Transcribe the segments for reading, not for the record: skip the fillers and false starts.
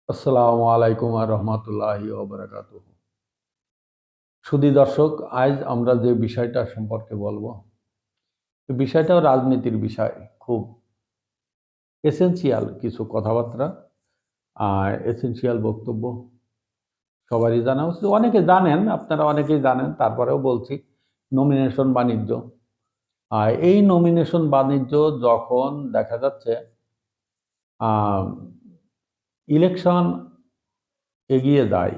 আসসালামু আলাইকুম আর রহমতুল্লাহি ওয়া বারাকাতুহু। সুধী দর্শক, আজ আমরা যে বিষয়টা সম্পর্কে বলবো, এই বিষয়টাও রাজনীতির বিষয়। খুব এসেনশিয়াল কিছু কথাবার্তা আর এসেনশিয়াল বক্তব্য সবারই জানা উচিত। অনেকে জানেন, আপনারা অনেকেই জানেন, তারপরেও বলছি। নমিনেশন বাণিজ্য, আর এই নমিনেশন বাণিজ্য যখন দেখা যাচ্ছে ইলেকশন এগিয়ে যায়,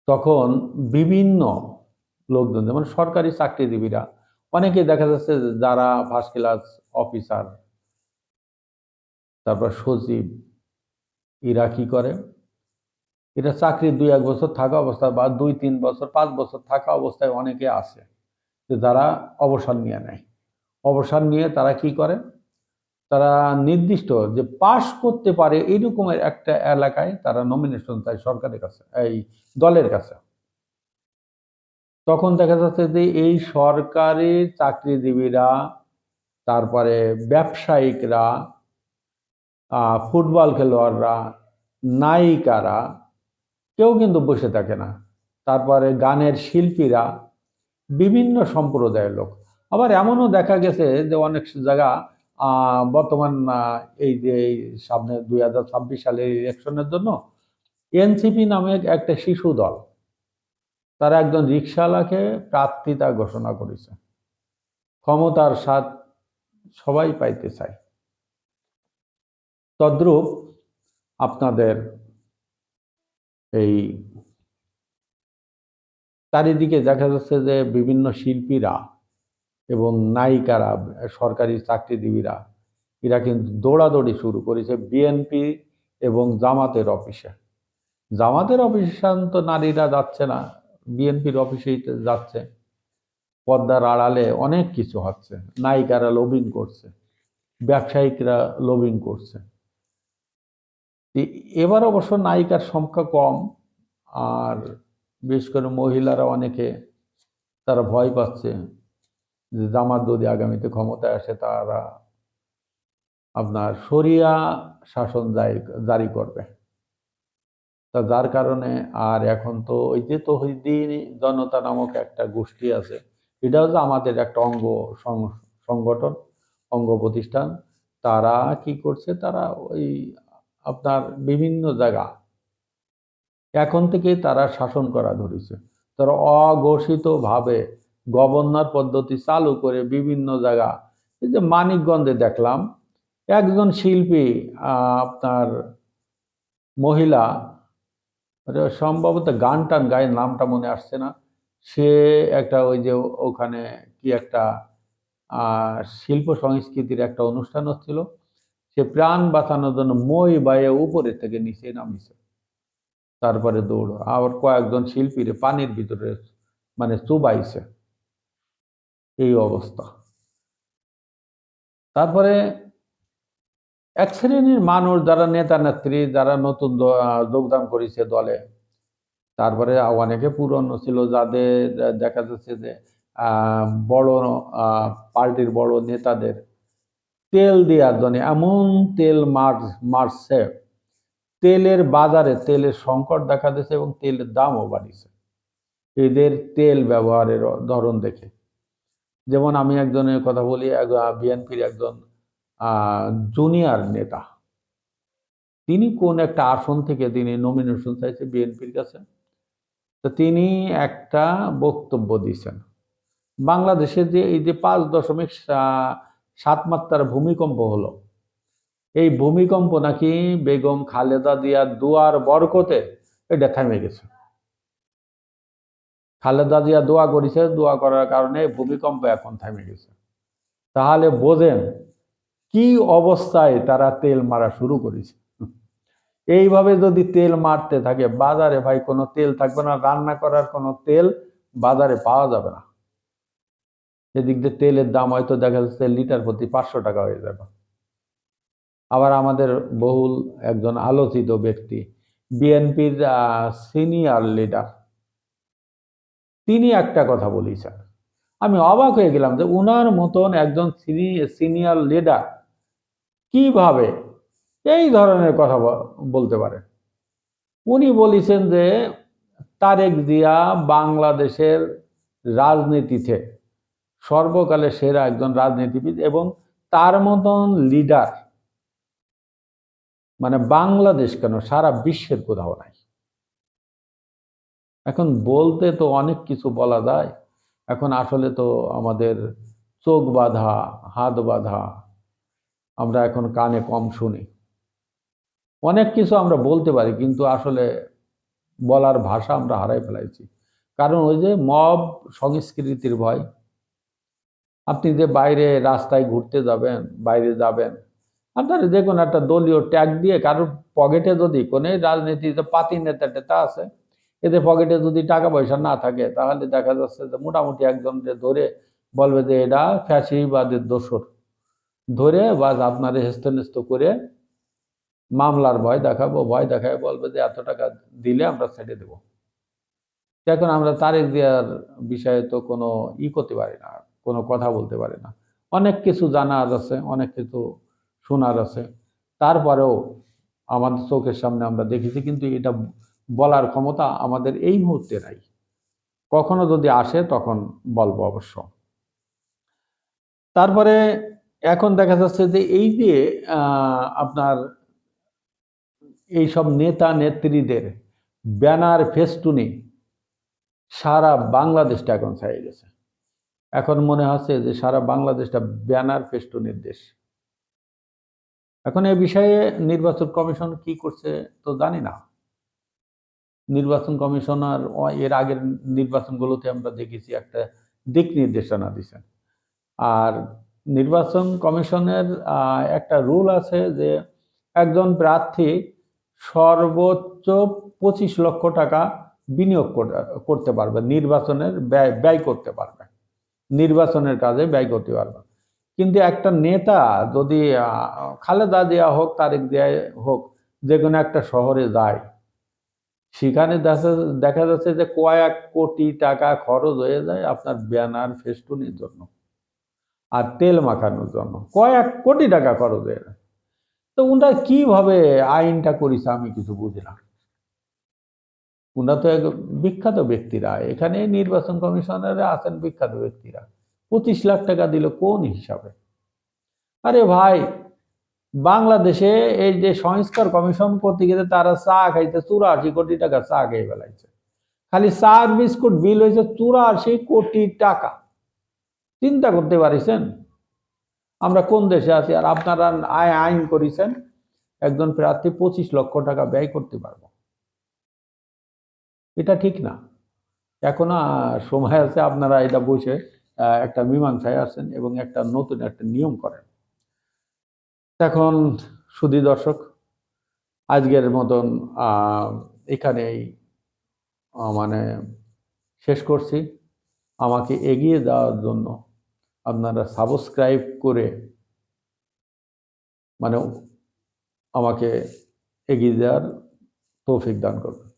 তখন বিভিন্ন লোকজন, যেমন সরকারি চাকরিজীবীরা, অনেকে দেখা যাচ্ছে যে যারা ফার্স্ট ক্লাস অফিসার, তারপর সচিব, এরা কি করে, এটা চাকরি 2-1 বছর থাকা অবস্থায় বা 2-3 বছর 5 বছর থাকা অবস্থায় অনেকে আছে যে যারা অবসর নিয়ে নেয়। অবসর নিয়ে তারা কি করে, তারা নির্দিষ্ট যে পাশ করতে পারে এইরকমের একটা এলাকায় তারা নমিনেশন চায় সরকারের কাছে, এই দলের কাছে। তখন দেখা যাচ্ছে যে এই সরকারি চাকরিজীবীরা, তারপরে ব্যবসায়িকরা, ফুটবল খেলোয়াড়রা, নায়িকারা, কেউ কিন্তু বসে থাকে না। তারপরে গানের শিল্পীরা, বিভিন্ন সম্প্রদায়ের লোক। আবার এমনও দেখা গেছে যে অনেক জায়গা বর্তমান এই যে এই সামনে 2026 সালের ইলেকশনের জন্য এনসিপি নামে একটা শিশু দল, তারা একজন রিকশাওয়ালাকে প্রার্থিতা ঘোষণা করেছে। ক্ষমতার স্বাদ সবাই পাইতে চায়। তদ্রূপ আপনাদের এই চারিদিকে দেখা যাচ্ছে যে বিভিন্ন শিল্পীরা এবং নায়িকারা, সরকারি চাকরিজীবীরা, এরা কিন্তু দৌড়াদৌড়ি শুরু করেছে বিএনপি এবং জামাতের অফিসে। জামাতের অফিসে তো নারীরা যাচ্ছে না, বিএনপির অফিসেই যাচ্ছে। পর্দার আড়ালে অনেক কিছু হচ্ছে, নায়িকারা লবিং করছে, ব্যবসায়িকরা লবিং করছে। এবার অবশ্য নায়িকার সংখ্যা কম, আর বিশেষ করে মহিলারা অনেকে তারা ভয় পাচ্ছে যে জামাত যদি আগামীতে ক্ষমতায় আসে, তারা আপনার শরিয়া শাসন জারি করবে। তা যার কারণে আর এখন তো ওই যে তৌহিদি জনতা নামক একটা গোষ্ঠী আছে, এটা হচ্ছে আমাদের একটা সংগঠন, অঙ্গ প্রতিষ্ঠান। তারা কি করছে, তারা ওই আপনার বিভিন্ন জায়গা এখন থেকে তারা শাসন করা ধরেছে। তারা অঘোষিতভাবে গভর্নর পদ্ধতি চালু করে বিভিন্ন জায়গা, এই যে মানিকগঞ্জে দেখলাম একজন শিল্পী, আপনার মহিলা, সম্ভবত গান টান গায়ে, নামটা মনে আসছে না, সে একটা ওই যে ওখানে কি একটা শিল্প সংস্কৃতির একটা অনুষ্ঠান হচ্ছিল, সে প্রাণ বাঁচানোর জন্য মই বাইয়ে উপরে থেকে নিচে নামিছে, তারপরে দৌড়। আবার কয়েকজন শিল্পীর পানির ভিতরে মানে চুবাইছে, এই অবস্থা। তারপরে এক শ্রেণীর মানুষ, যারা নেতা নেত্রী, যারা নতুন যোগদান করেছে দলে, তারপরে অনেকে পুরনো ছিল, যাদের দেখা যাচ্ছে যে বড় পার্টির বড় নেতাদের তেল দেওয়ার জন্য এমন তেল মারছে, তেলের বাজারে তেলের সংকট দেখা দিয়েছে এবং তেলের দামও বাড়িছে এদের তেল ব্যবহারের ধরন দেখে। যেমন আমি একজনের কথা বলি, বিএনপির একজন জুনিয়র নেতা, তিনি কোন একটা আসন থেকে তিনি নমিনেশন চাইছে বিএনপির কাছে। তো তিনি একটা বক্তব্য দিয়েছেন, বাংলাদেশে যে এই যে 5.7 মাত্রার ভূমিকম্প হলো, এই ভূমিকম্প নাকি বেগম খালেদা জিয়ার দোয়ার বরকতে এটা থেমে গেছে। খালেদা জিয়া দোয়া করেছে, দোয়া করার কারণে ভূমিকম্প এখন থেমে গেছে। তাহলে বোঝেন কি অবস্থায় তারা তেল মারা শুরু করেছে। এইভাবে যদি তেল মারতে থাকে, বাজারে ভাই কোনো তেল থাকবে না, রান্না করার কোনো তেল বাজারে পাওয়া যাবে না। এদিক দিয়ে তেলের দাম হয়তো দেখা যাচ্ছে লিটার প্রতি 500 টাকা হয়ে যাবে। আবার আমাদের বহুল একজন আলোচিত ব্যক্তি, বিএনপির সিনিয়র লিডার, তিনি একটা কথা বলেছেন, আমি অবাক হয়ে গেলাম যে উনার মতন একজন সিনিয়র লিডার কিভাবে এই ধরনের কথা বলতে পারে। উনি বলেছেন যে তারেক জিয়া বাংলাদেশের রাজনীতিতে সর্বকালের সেরা একজন রাজনীতিবিদ এবং তার মতন লিডার মানে বাংলাদেশ কেন সারা বিশ্বের কোথাও নাই। এখন বলতে তো অনেক কিছু বলা যায়, এখন আসলে তো আমাদের চোখ বাঁধা, হাত বাঁধা, আমরা এখন কানে কম শুনি। অনেক কিছু আমরা বলতে পারি কিন্তু আসলে বলার ভাষা আমরা হারাই ফেলাইছি, কারণ ওই যে মব সংস্কৃতির ভয়। আপনি যে বাইরে রাস্তায় ঘুরতে যাবেন, বাইরে যাবেন, আপনার যে কোনো একটা দলীয় ট্যাগ দিয়ে কারোর পকেটে যদি কোনো রাজনীতিতে পাতি নেতা টেতা আছে, এদের পকেটে যদি টাকা পয়সা না থাকে, তাহলে দেখা যাচ্ছে যে মোটামুটি একজনকে ধরে বলবে যে এটা ফ্যাসিবাদের দোসর, ধরে বাস আপনার হেস্তনেস্ত করে মামলার ভয় দেখাবো, ভয় দেখায় বলবে যে এত টাকা দিলে আমরা ছেড়ে দেবো। এখন আমরা তারেক জিয়ার বিষয়ে তো কোনো করতে পারি না, কোনো কথা বলতে পারি না। অনেক কিছু জানার আছে, অনেক কিছু শোনার আছে, তারপরেও আমাদের চোখের সামনে আমরা দেখেছি, কিন্তু এটা বলার ক্ষমতা আমাদের এই মুহূর্তে নাই। কখনো যদি আসে তখন বলবো অবশ্য। তারপরে এখন দেখা যাচ্ছে যে এই যে আপনার এইসব নেতা নেত্রীদের ব্যানার ফেস্টুনে সারা বাংলাদেশটা এখন ছাইয়ে গেছে। এখন মনে হচ্ছে যে সারা বাংলাদেশটা ব্যানার ফেস্টুনের দেশ। এখন এই বিষয়ে নির্বাচন কমিশন কি করছে তো জানি না। নির্বাচন কমিশনার এর আগের নির্বাচনগুলোতে আমরা দেখেছি একটা দিক নির্দেশনা দিচ্ছেন। আর নির্বাচন কমিশনের একটা রুল আছে যে একজন প্রার্থী সর্বোচ্চ 25 লক্ষ টাকা বিনিয়োগ করতে পারবে, নির্বাচনের ব্যয় করতে পারবে, নির্বাচনের কাজে ব্যয় করতে পারবে। কিন্তু একটা নেতা যদি খালেদা জিয়া হোক, তারেক জিয়া হোক, যে কোনো একটা শহরে যায়, সেখানে দেখা যাচ্ছে যে কয়েক কোটি টাকা খরচ হয়ে যায় আপনার ব্যানার ফেস্টুনের জন্য আর তেল মাখানোর জন্য, কয়েক কোটি টাকা খরচ হয়ে যায়। তো ওনারা কিভাবে আইনটা করেছে আমি কিছু বুঝি না। ওনারা তো এক বিখ্যাত ব্যক্তিরা, এখানে নির্বাচন কমিশনারে আছেন বিখ্যাত ব্যক্তিরা, 25 লাখ টাকা দিল কোন হিসাবে? আরে ভাই, বাংলাদেশে এই যে সংস্কার কমিশন করতে গেলে তারা চা খাইতে 84 কোটি টাকা চা খেয়ে ফেলাইছে। খালি চা আর বিস্কুট বিল হয়েছে 84 কোটি টাকা। চিন্তা করতে পারিছেন আমরা কোন দেশে আছি? আর আপনারা আইন করেছেন একজন প্রার্থী 25 লক্ষ টাকা ব্যয় করতে পারবো। এটা ঠিক না। এখনো সময় আছে, আপনারা এটা বসে একটা মীমাংসায় আসেন এবং একটা নতুন একটা নিয়ম করেন। এখন সুধী দর্শক, আজকের মতন এখানেই মানে শেষ করছি। আমাকে এগিয়ে যাওয়ার জন্য আপনারা সাবস্ক্রাইব করে মানে আমাকে এগিয়ে যাওয়ার তৌফিক দান করবেন।